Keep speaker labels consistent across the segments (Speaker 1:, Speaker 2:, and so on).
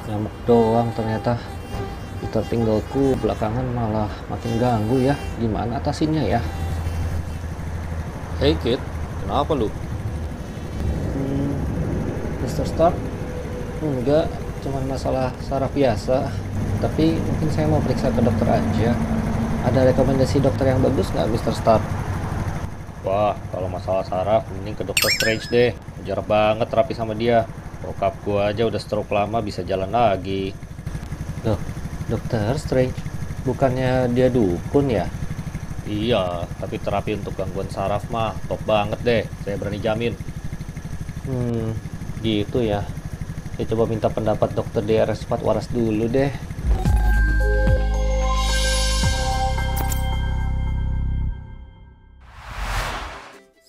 Speaker 1: Nyamuk doang ternyata. Tertinggalku belakangan malah makin ganggu ya. Gimana atasinnya ya?
Speaker 2: Hey kid, kenapa lu?
Speaker 1: Hmm, Mr. Stark? Enggak, cuman masalah saraf biasa. Tapi mungkin saya mau periksa ke dokter aja. Ada rekomendasi dokter yang bagus nggak, Mr. Stark?
Speaker 2: Wah, kalau masalah saraf, mending ke dokter Strange deh. Jarang banget terapi sama dia. Bokap gua aja udah stroke lama bisa jalan lagi.
Speaker 1: Loh, dokter Strange? Bukannya dia dukun ya?
Speaker 2: Iya, tapi terapi untuk gangguan saraf mah top banget deh. Saya berani jamin.
Speaker 1: Hmm, gitu ya. Ya coba minta pendapat dokter DRS 4 Waras dulu deh.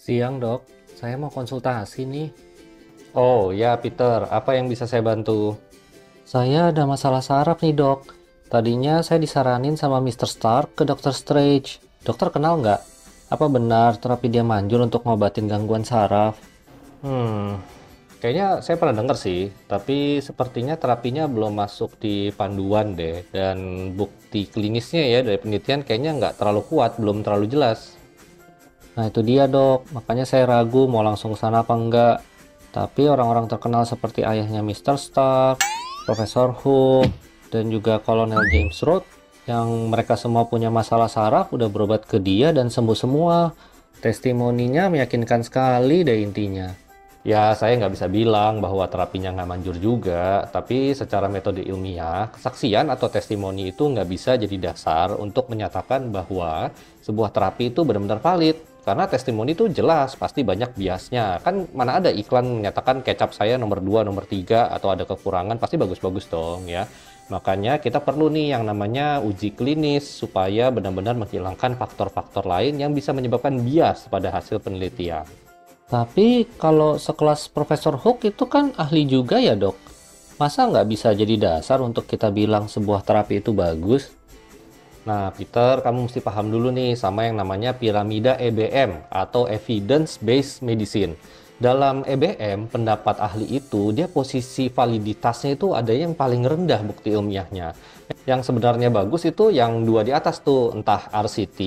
Speaker 1: Siang dok, saya mau konsultasi nih.
Speaker 2: Oh ya, Peter, apa yang bisa saya bantu?
Speaker 1: Saya ada masalah saraf nih dok. Tadinya saya disaranin sama Mr. Stark ke dokter Strange. Dokter kenal nggak? Apa benar terapi dia manjur untuk ngobatin gangguan saraf?
Speaker 2: Hmm, kayaknya saya pernah dengar sih, tapi sepertinya terapinya belum masuk di panduan deh. Dan bukti klinisnya ya dari penelitian kayaknya nggak terlalu kuat, belum terlalu jelas.
Speaker 1: Nah itu dia dok, makanya saya ragu mau langsung ke sana apa enggak. Tapi orang-orang terkenal seperti ayahnya Mr. Stark, Profesor Hook, dan juga Kolonel James Root, yang mereka semua punya masalah saraf udah berobat ke dia dan sembuh semua. Testimoninya meyakinkan sekali deh intinya.
Speaker 2: Ya, saya nggak bisa bilang bahwa terapinya nggak manjur juga, tapi secara metode ilmiah, kesaksian atau testimoni itu nggak bisa jadi dasar untuk menyatakan bahwa sebuah terapi itu benar-benar valid. Karena testimoni itu jelas, pasti banyak biasnya. Kan mana ada iklan menyatakan kecap saya nomor 2, nomor 3, atau ada kekurangan, pasti bagus-bagus dong ya. Makanya kita perlu nih yang namanya uji klinis supaya benar-benar menghilangkan faktor-faktor lain yang bisa menyebabkan bias pada hasil penelitian.
Speaker 1: Tapi kalau sekelas Profesor Hook itu kan ahli juga ya dok. Masa nggak bisa jadi dasar untuk kita bilang sebuah terapi itu bagus?
Speaker 2: Nah, Peter, kamu mesti paham dulu nih sama yang namanya piramida EBM atau Evidence Based Medicine. Dalam EBM, pendapat ahli itu, dia posisi validitasnya itu ada yang paling rendah bukti ilmiahnya. Yang sebenarnya bagus itu yang dua di atas tuh, entah RCT,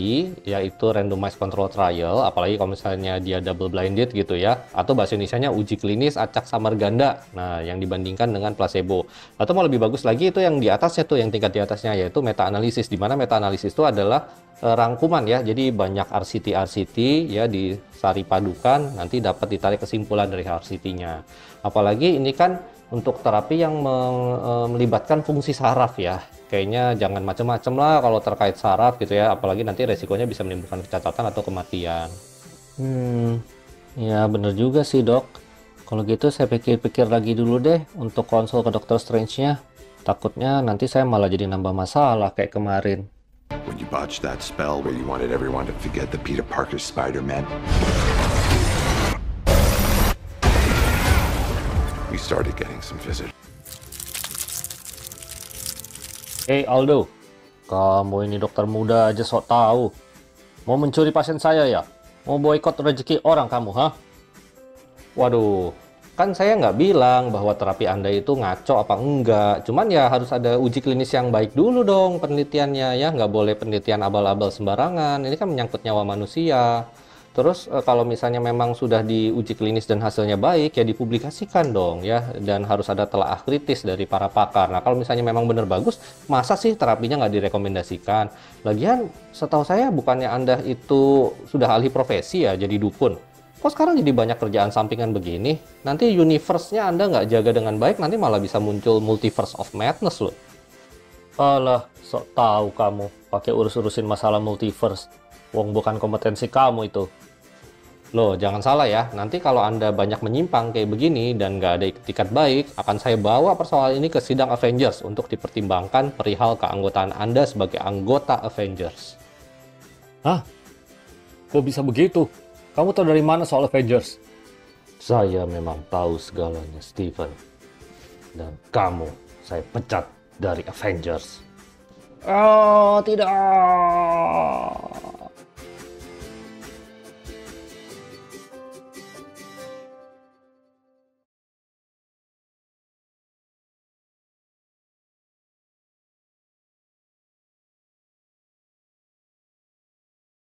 Speaker 2: yaitu Randomized Control Trial, apalagi kalau misalnya dia double blinded gitu ya, atau bahasa Indonesianya uji klinis acak samar ganda, nah yang dibandingkan dengan placebo. Atau mau lebih bagus lagi itu yang di atasnya tuh, yang tingkat di atasnya, yaitu meta-analisis, di mana meta-analisis itu adalah rangkuman ya, jadi banyak RCT ya disari padukan, nanti dapat ditarik kesimpulan dari RCT-nya. Apalagi ini kan untuk terapi yang melibatkan fungsi saraf ya, kayaknya jangan macam-macam lah kalau terkait saraf gitu ya, apalagi nanti resikonya bisa menimbulkan kecacatan atau kematian.
Speaker 1: Hmm, ya bener juga sih dok. Kalau gitu saya pikir-pikir lagi dulu deh untuk konsul ke dokter Strange-nya. Takutnya nanti saya malah jadi nambah masalah kayak kemarin.
Speaker 3: When you botched that spell where you wanted everyone to forget the Peter Parker Spider-Man, we started getting some visitors.
Speaker 2: Hey Aldo, kamu ini dokter muda aja sok tahu. Mau mencuri pasien saya ya? Mau boikot rezeki orang kamu, ha? Waduh, kan saya nggak bilang bahwa terapi Anda itu ngaco apa enggak. Cuman ya harus ada uji klinis yang baik dulu dong penelitiannya ya. Nggak boleh penelitian abal-abal sembarangan. Ini kan menyangkut nyawa manusia. Terus kalau misalnya memang sudah diuji klinis dan hasilnya baik, ya dipublikasikan dong ya. Dan harus ada telaah kritis dari para pakar. Nah kalau misalnya memang benar bagus, masa sih terapinya nggak direkomendasikan? Lagian setahu saya bukannya Anda itu sudah ahli profesi ya jadi dukun. Kok sekarang jadi banyak kerjaan sampingan begini? Nanti universe-nya Anda nggak jaga dengan baik, nanti malah bisa muncul multiverse of madness loh.
Speaker 1: Alah, sok tahu kamu pakai urus-urusin masalah multiverse. Wong bukan kompetensi kamu itu.
Speaker 2: Loh, jangan salah ya. Nanti kalau Anda banyak menyimpang kayak begini dan nggak ada etikat baik, akan saya bawa persoalan ini ke sidang Avengers untuk dipertimbangkan perihal keanggotaan Anda sebagai anggota Avengers.
Speaker 1: Hah? Kok bisa begitu? Kamu tahu dari mana soal Avengers?
Speaker 2: Saya memang tahu segalanya, Steven. Dan kamu, saya pecat dari Avengers.
Speaker 1: Oh, tidak.